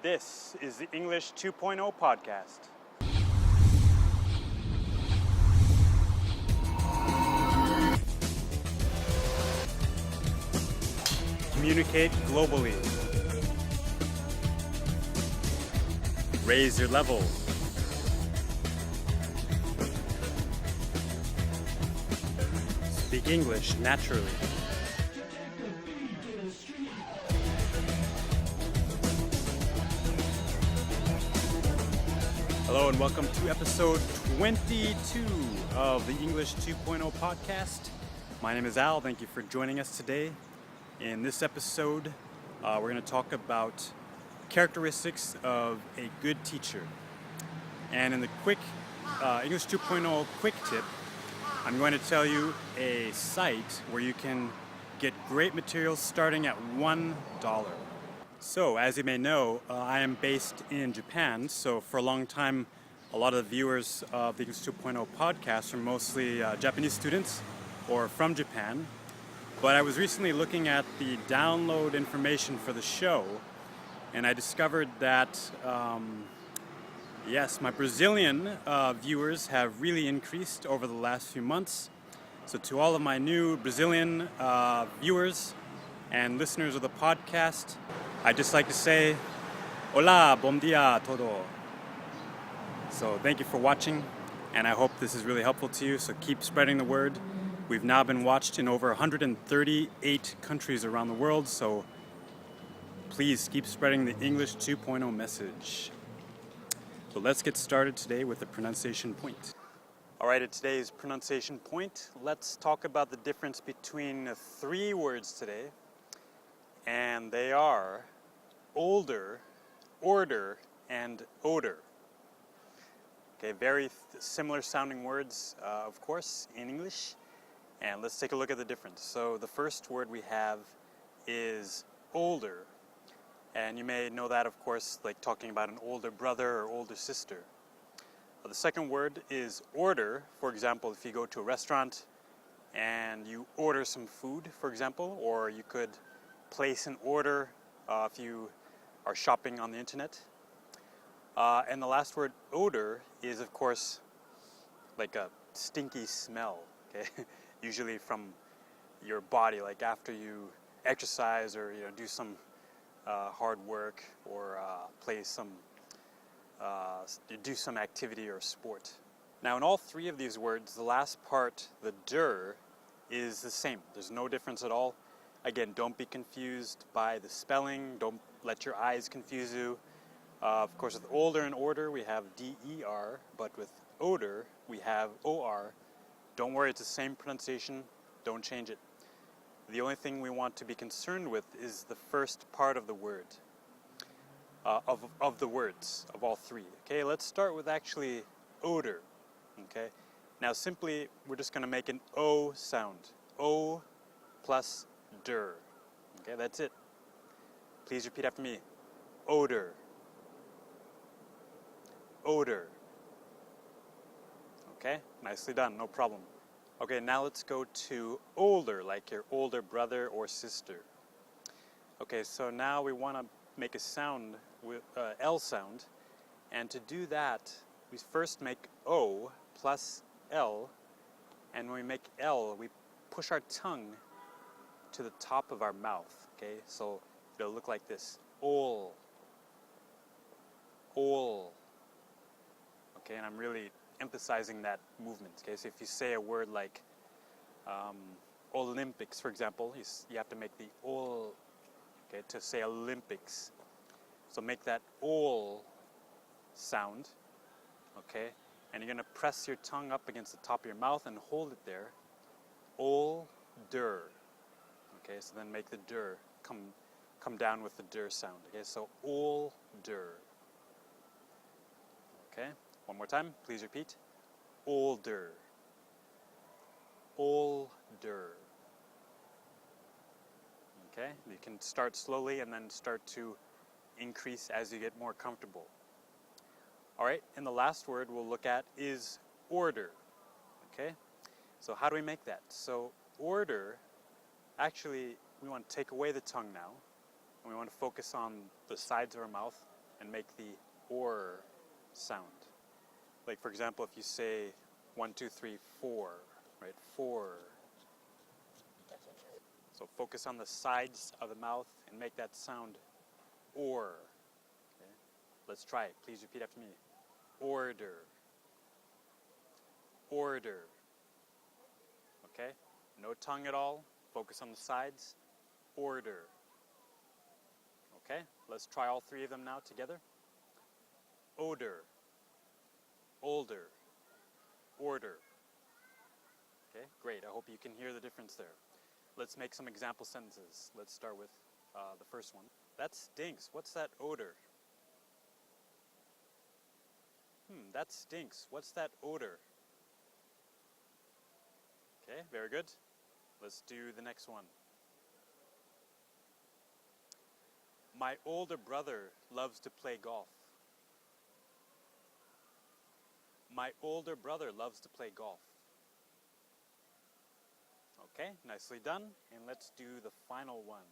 This is the English 2.0 podcast. Communicate globally. Raise your level. Speak English naturally. Hello and welcome to episode 22 of the English 2.0 podcast. My name is Al. Thank you for joining us today. In this episode, we're going to talk about characteristics of a good teacher. And in the quick English 2.0 quick tip, I'm going to tell you a site where you can get great materials starting at $1. So, as you may know, I am based in Japan, so for a long time, a lot of the viewers of the English 2.0 podcast are mostly Japanese students or from Japan. But I was recently looking at the download information for the show, and I discovered that, yes, my Brazilian viewers have really increased over the last few months. So to all of my new Brazilian viewers and listeners of the podcast, I'd just like to say, Hola, bom dia a todo. So thank you for watching, and I hope this is really helpful to you, so keep spreading the word. We've now been watched in over 138 countries around the world, so please keep spreading the English 2.0 message. So let's get started today with the pronunciation point. All right, at today's pronunciation point, let's talk about the difference between three words today. And they are older, order, and odor. Okay, very similar sounding words, of course, in English. And let's take a look at the difference. So the first word we have is older. And you may know that, of course, like talking about an older brother or older sister. The second word is order. For example, if you go to a restaurant and you order some food, for example, or you could place an order if you are shopping on the internet. And the last word, odor, is of course like a stinky smell, okay? Usually from your body, like after you exercise or do some hard work or play some, do some activity or sport. Now in all three of these words, the last part, the der, is the same. There's no difference at all. Again, don't be confused by the spelling. Don't let your eyes confuse you. Of course, with older and order, we have D-E-R, but with odor, we have O-R. Don't worry, it's the same pronunciation. Don't change it. The only thing we want to be concerned with is the first part of the word, of the words, of all three. Okay, let's start with actually odor. Okay, now simply, we're just going to make an O sound. O plus der. Okay, that's it. Please repeat after me. Odor. Odor. Okay, nicely done, no problem. Okay, now let's go to older, like your older brother or sister. Okay, so now we want to make a sound, L sound, and to do that, we first make O plus L, and when we make L, we push our tongue to the top of our mouth, okay? So it'll look like this, ol, ol, okay? And I'm really emphasizing that movement, okay? So if you say a word like Olympics, for example, you have to make the ol, okay, to say Olympics. So make that ol sound, okay? And you're gonna press your tongue up against the top of your mouth and hold it there. Older. Okay, so then make the der come down with the der sound. Okay, so older. Okay, one more time, please repeat. Older. Older. Okay, you can start slowly and then start to increase as you get more comfortable. All right, and the last word we'll look at is order. Okay, so how do we make that? So order, actually, we want to take away the tongue now, and we want to focus on the sides of our mouth. and make the or sound. Like for example, if you say 1, 2, 3, 4, right? 4. So focus on the sides of the mouth and make that sound or. Okay? Let's try it. Please repeat after me. Order. Order. Okay? No tongue at all. Focus on the sides. Order. Okay? Let's try all three of them now together. Odor. Older. Order. Okay, great. I hope you can hear the difference there. Let's make some example sentences. Let's start with the first one. That stinks. What's that odor? That stinks. What's that odor? Okay, very good. Let's do the next one. My older brother loves to play golf. My older brother loves to play golf. Okay, nicely done. And let's do the final one.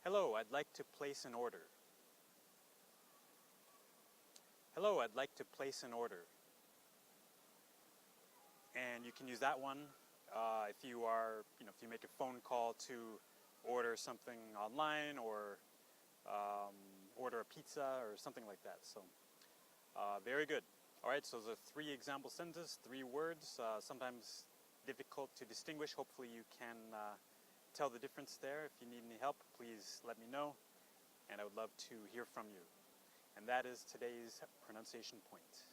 Hello, I'd like to place an order. Hello, I'd like to place an order. And you can use that one if you are, if you make a phone call to order something online or order a pizza or something like that. So, very good. All right, so those are 3 example sentences, 3 words, sometimes difficult to distinguish. Hopefully you can tell the difference there. If you need any help, please let me know, and I would love to hear from you. And that is today's pronunciation point.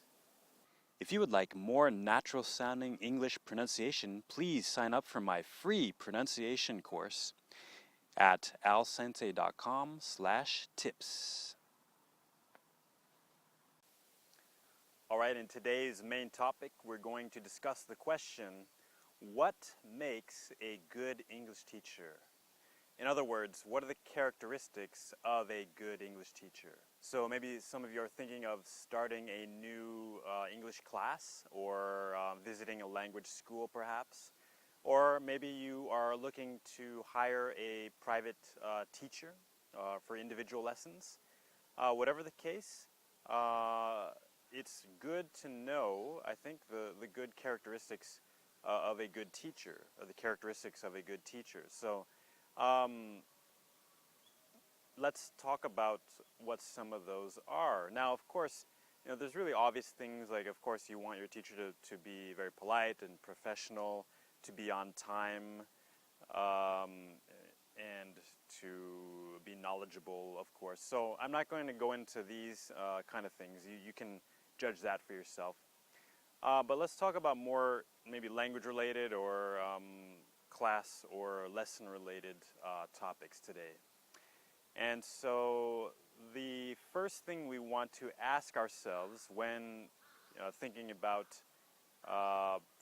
If you would like more natural sounding English pronunciation, please sign up for my free pronunciation course at alsensei.com/tips. All right, in today's main topic, we're going to discuss the question, what makes a good English teacher? In other words, what are the characteristics of a good English teacher? So maybe some of you are thinking of starting a new English class or visiting a language school perhaps. Or maybe you are looking to hire a private teacher for individual lessons. Whatever the case, it's good to know, I think, the good characteristics of a good teacher, or the characteristics of a good teacher. So let's talk about what some of those are. Now, of course, there's really obvious things like, of course, you want your teacher to be very polite and professional, to be on time, and to be knowledgeable, of course. So I'm not going to go into these kind of things. You can judge that for yourself. But let's talk about more maybe language-related or class or lesson-related topics today. And so the first thing we want to ask ourselves when thinking about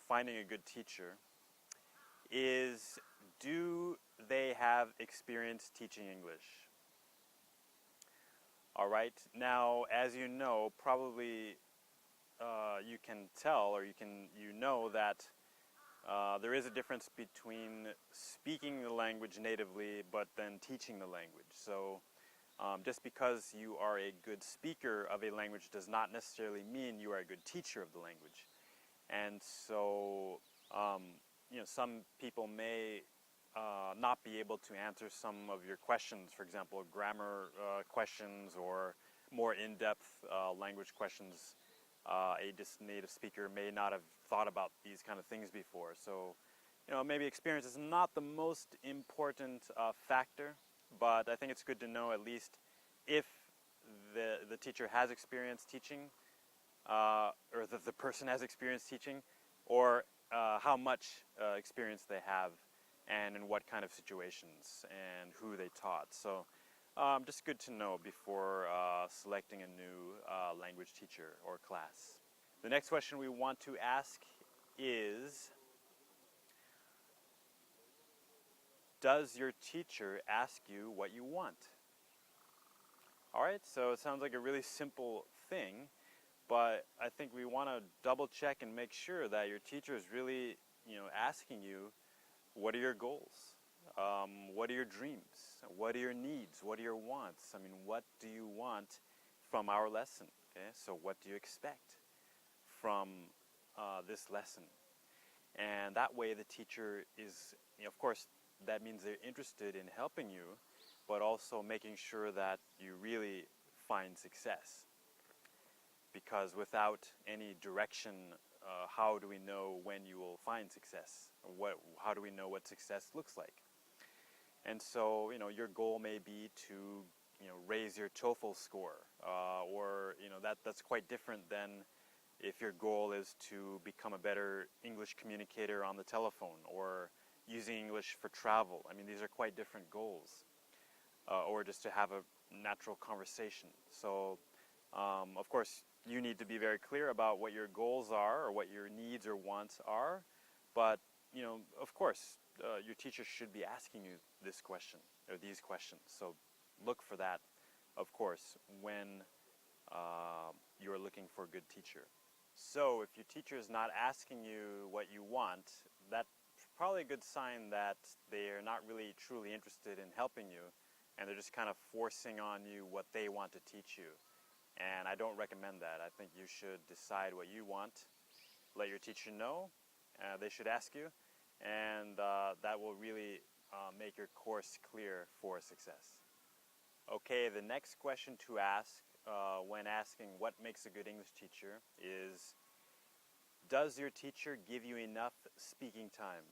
finding a good teacher is, do they have experience teaching English? All right. Now, as you know, probably you can tell, or you know that there is a difference between speaking the language natively but then teaching the language. So just because you are a good speaker of a language does not necessarily mean you are a good teacher of the language. And so some people may not be able to answer some of your questions, for example, grammar questions or more in-depth language questions. A native speaker may not have thought about these kind of things before. So, maybe experience is not the most important factor, but I think it's good to know at least if the teacher has experience teaching, or the person has experience teaching, or how much experience they have, and in what kind of situations, and who they taught. So just good to know before selecting a new language teacher or class. The next question we want to ask is, does your teacher ask you what you want? All right, so it sounds like a really simple thing, but I think we want to double check and make sure that your teacher is really, asking you, what are your goals? What are your dreams? What are your needs? What are your wants? I mean, what do you want from our lesson? Okay, so what do you expect from this lesson? And that way the teacher is, of course, that means they're interested in helping you, but also making sure that you really find success. Because without any direction, how do we know when you will find success? How do we know what success looks like? And so, your goal may be to, raise your TOEFL score, or, that's quite different than if your goal is to become a better English communicator on the telephone or using English for travel. I mean, these are quite different goals. Or just to have a natural conversation. So, of course, you need to be very clear about what your goals are or what your needs or wants are. But, of course, your teacher should be asking you this question or these questions. So look for that, of course, when you're looking for a good teacher. So if your teacher is not asking you what you want, that's probably a good sign that they're not really truly interested in helping you, and they're just kind of forcing on you what they want to teach you. And I don't recommend that. I think you should decide what you want, let your teacher know, they should ask you, and that will really make your course clear for success. Okay, the next question to ask when asking what makes a good English teacher is, does your teacher give you enough speaking time?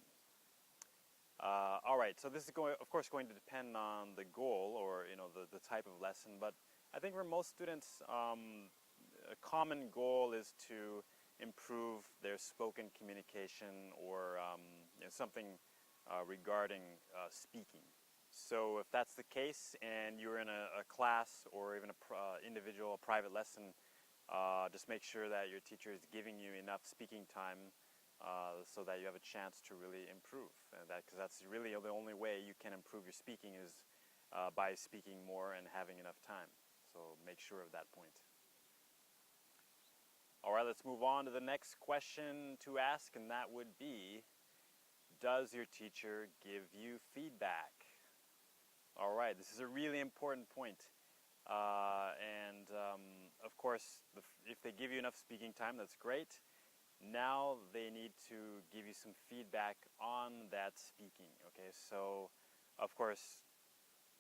All right, so this is of course going to depend on the goal or the type of lesson, but I think for most students a common goal is to improve their spoken communication or something regarding speaking. So if that's the case and you're in a class or even an individual private lesson, just make sure that your teacher is giving you enough speaking time so that you have a chance to really improve. Because that's really the only way you can improve your speaking is by speaking more and having enough time. So make sure of that point. All right, let's move on to the next question to ask, and that would be, does your teacher give you feedback? All right, this is a really important point. Of course, if they give you enough speaking time, that's great. Now they need to give you some feedback on that speaking, okay? So, of course,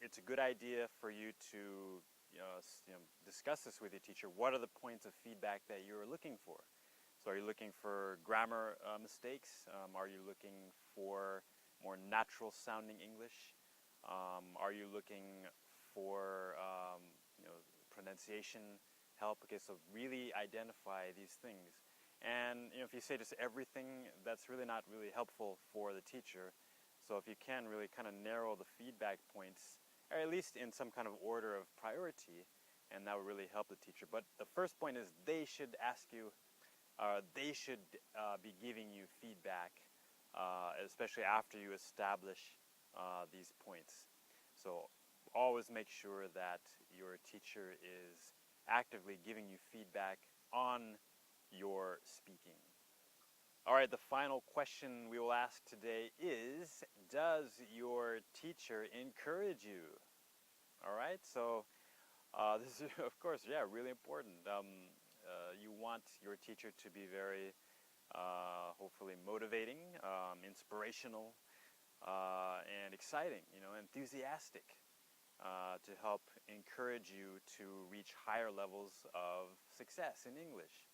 it's a good idea for you to discuss this with your teacher. What are the points of feedback that you're looking for? So are you looking for grammar mistakes? Are you looking for more natural sounding English? Are you looking for pronunciation help? Okay, so really identify these things. And if you say just everything, that's really not really helpful for the teacher. So if you can really kind of narrow the feedback points, or at least in some kind of order of priority, and that would really help the teacher. But the first point is they should ask you, they should be giving you feedback, especially after you establish these points. So always make sure that your teacher is actively giving you feedback on your speaking. All right, the final question we will ask today is, does your teacher encourage you? All right, so this is, of course, really important. You want your teacher to be very, hopefully motivating, inspirational, and exciting, enthusiastic, to help encourage you to reach higher levels of success in English.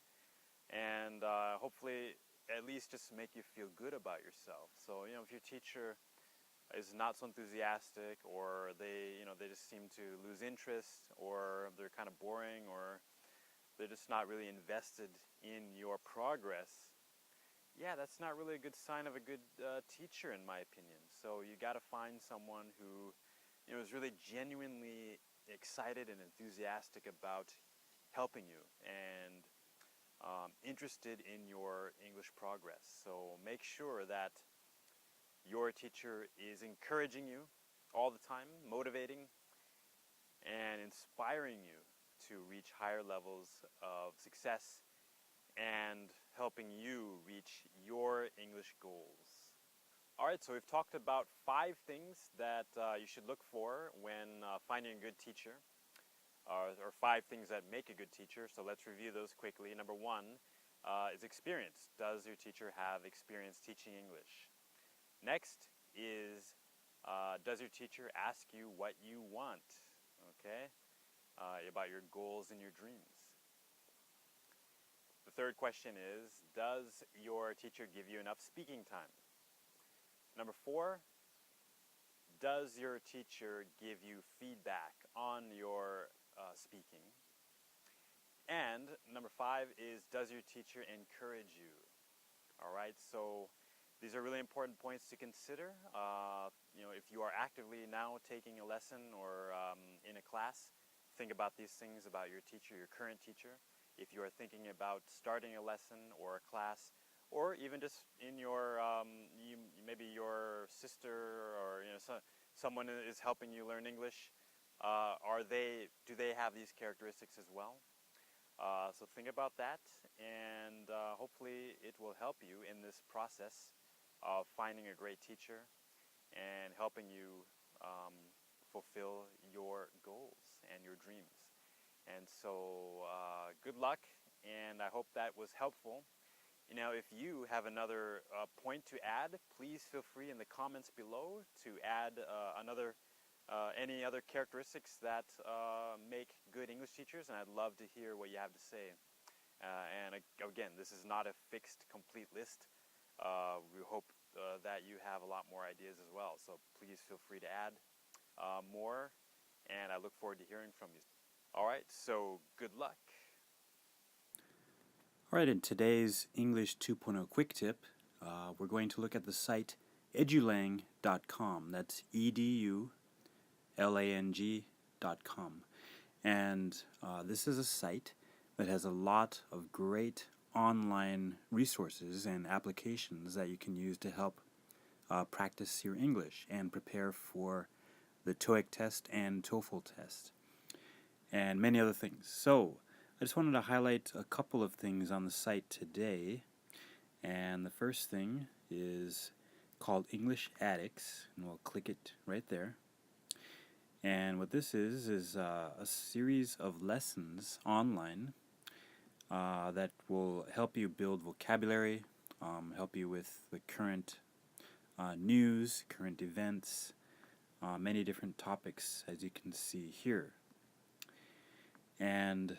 And hopefully at least just make you feel good about yourself. So, if your teacher is not so enthusiastic, or they just seem to lose interest, or they're kind of boring, or they're just not really invested in your progress, that's not really a good sign of a good teacher, in my opinion. So you got to find someone who is really genuinely excited and enthusiastic about helping you and interested in your English progress. So make sure that your teacher is encouraging you all the time, motivating and inspiring you to reach higher levels of success and helping you reach your English goals. All right, so we've talked about 5 things that you should look for when finding a good teacher, or 5 things that make a good teacher. So let's review those quickly. Number 1 is experience. Does your teacher have experience teaching English? Next is, does your teacher ask you what you want? Okay, about your goals and your dreams. The third question is, does your teacher give you enough speaking time? Number 4, does your teacher give you feedback on your speaking? And number 5 is, does your teacher encourage you? All right, so these are really important points to consider. If you are actively now taking a lesson or in a class, think about these things about your teacher, your current teacher. If you are thinking about starting a lesson or a class, or even just in your, maybe your sister or someone is helping you learn English, do they have these characteristics as well? So think about that, and hopefully it will help you in this process of finding a great teacher and helping you fulfill your goals and your dreams. And so good luck, and I hope that was helpful. If you have another point to add, please feel free in the comments below to add any other characteristics that make good English teachers, and I'd love to hear what you have to say. And again, this is not a fixed, complete list. We hope that you have a lot more ideas as well, so please feel free to add more, and I look forward to hearing from you. All right, so good luck. All right, in today's English 2.0 quick tip, we're going to look at the site edulang.com. That's edulang.com. And this is a site that has a lot of great online resources and applications that you can use to help practice your English and prepare for the TOEIC test and TOEFL test, and many other things. So I just wanted to highlight a couple of things on the site today, and the first thing is called English Addicts, and we'll click it right there. And what this is a series of lessons online that will help you build vocabulary, help you with the current news, current events, many different topics, as you can see here. And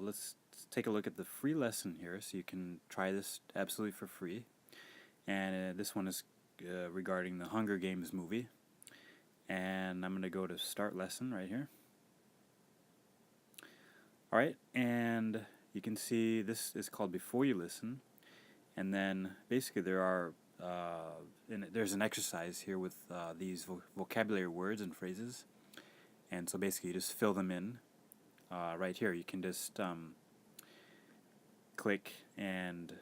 let's take a look at the free lesson here, so you can try this absolutely for free. And this one is regarding the Hunger Games movie. And I'm going to go to Start Lesson right here. Alright, and you can see this is called Before You Listen. And then basically there's an exercise here with these vocabulary words and phrases. And so basically you just fill them in. Right here, you can just click and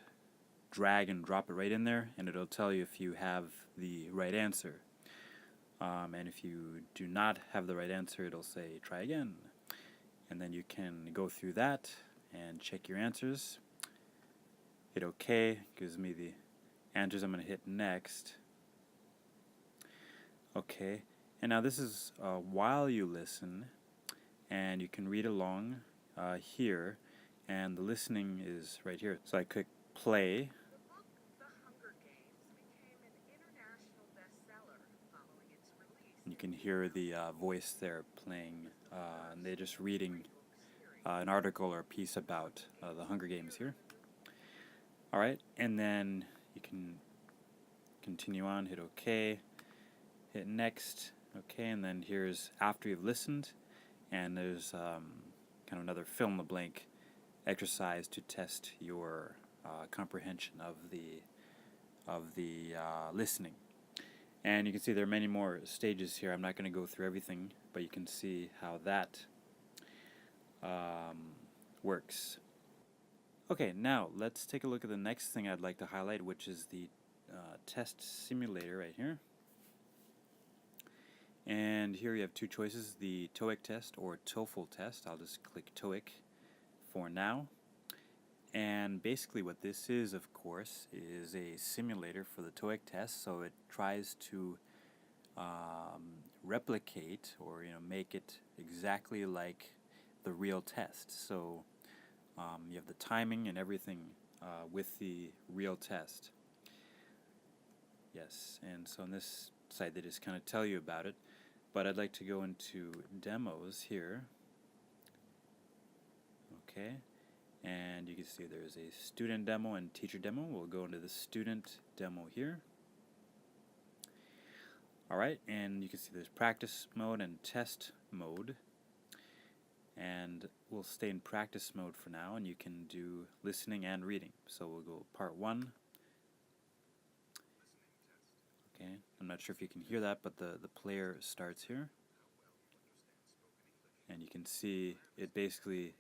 drag and drop it right in there, and it'll tell you if you have the right answer. And if you do not have the right answer, it'll say try again. And then you can go through that and check your answers. Hit OK, gives me the answers. I'm going to hit next. Okay, and now this is while you listen, and you can read along here, and the listening is right here. So I click play. The book The Hunger Games became an international bestseller following its release. You can hear the voice there playing, and they're just reading an article or a piece about the Hunger Games here. Alright, and then you can continue on, hit OK, hit next, okay, and then here's after you've listened, and there's kind of another fill in the blank exercise to test your comprehension of the listening. And you can see there are many more stages here. I'm not going to go through everything, but you can see how that works. Okay, now let's take a look at the next thing I'd like to highlight, which is the test simulator right here. And here you have two choices, the TOEIC test or TOEFL test. I'll just click TOEIC for now. And basically what this is, of course, is a simulator for the TOEIC test, so it tries to replicate or make it exactly like the real test. So you have the timing and everything with the real test. Yes, and so on this site they just kind of tell you about it, but I'd like to go into demos here. Okay, and you can see there's a student demo and teacher demo. We'll go into the student demo here. Alright, and you can see there's practice mode and test mode, and we'll stay in practice mode for now, and you can do listening and reading. So we'll go part 1. Okay, I'm not sure if you can hear that, but the player starts here, and you can see it basically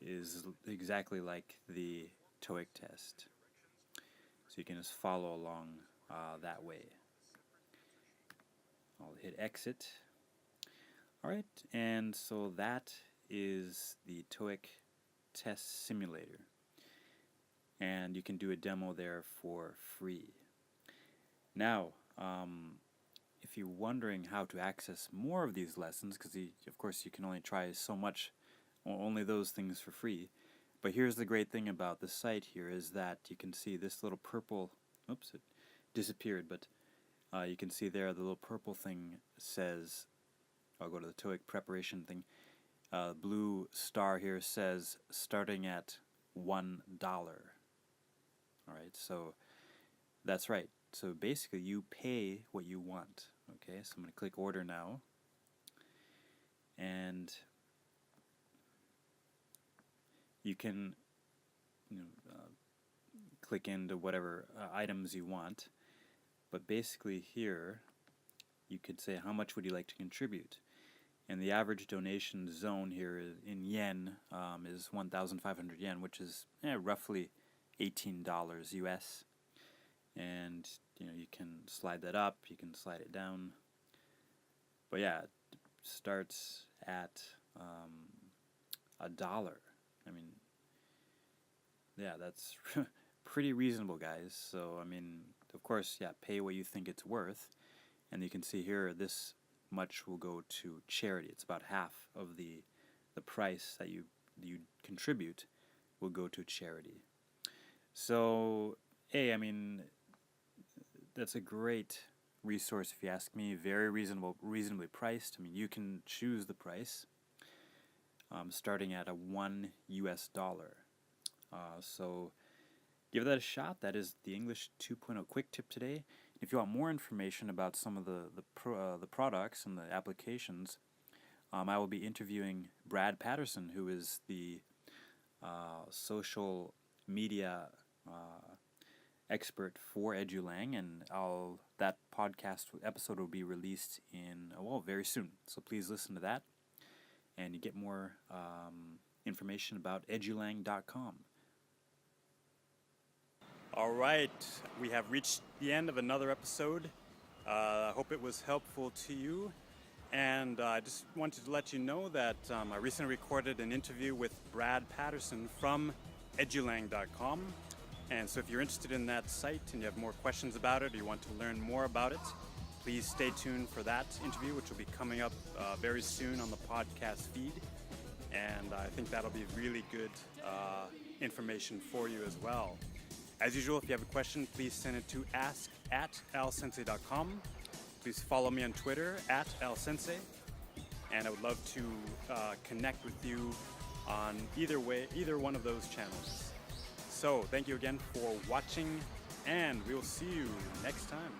is exactly like the TOEIC test, so you can just follow along that way. I'll hit exit. Alright, and so that is the TOEIC test simulator, and you can do a demo there for free. Now, if you're wondering how to access more of these lessons, because of course you can only try so much, only those things for free, but here's the great thing about the site here is that you can see this little purple, oops, it disappeared, but you can see there the little purple thing says, I'll go to the TOEIC preparation thing, blue star here says starting at $1. Alright, so that's right. So basically you pay what you want. Okay, so I'm going to click order now, and you can click into whatever items you want, but basically here you could say how much would you like to contribute, and the average donation zone here in yen is 1,500 yen, which is roughly $18 US. And you can slide that up, you can slide it down, but yeah, it starts at $1. I mean, yeah, that's pretty reasonable, guys. So I mean, of course, yeah, pay what you think it's worth, and you can see here this much will go to charity. It's about half of the price that you contribute will go to charity. So I mean, that's a great resource if you ask me. Very reasonably priced. I mean, you can choose the price starting at $1 US. So give that a shot. That is the English 2.0 quick tip today. If you want more information about some of the products and the applications, I will be interviewing Brad Patterson, who is the social media expert for EduLang, and that podcast episode will be released in very soon. So please listen to that, and you get more information about edulang.com. All right, we have reached the end of another episode. I hope it was helpful to you, and I just wanted to let you know that I recently recorded an interview with Brad Patterson from edulang.com. And so if you're interested in that site and you have more questions about it or you want to learn more about it, please stay tuned for that interview, which will be coming up very soon on the podcast feed. And I think that'll be really good information for you as well. As usual, if you have a question, please send it to ask@alsensei.com. Please follow me on Twitter @alsensei. And I would love to connect with you on either one of those channels. So, thank you again for watching, and we will see you next time.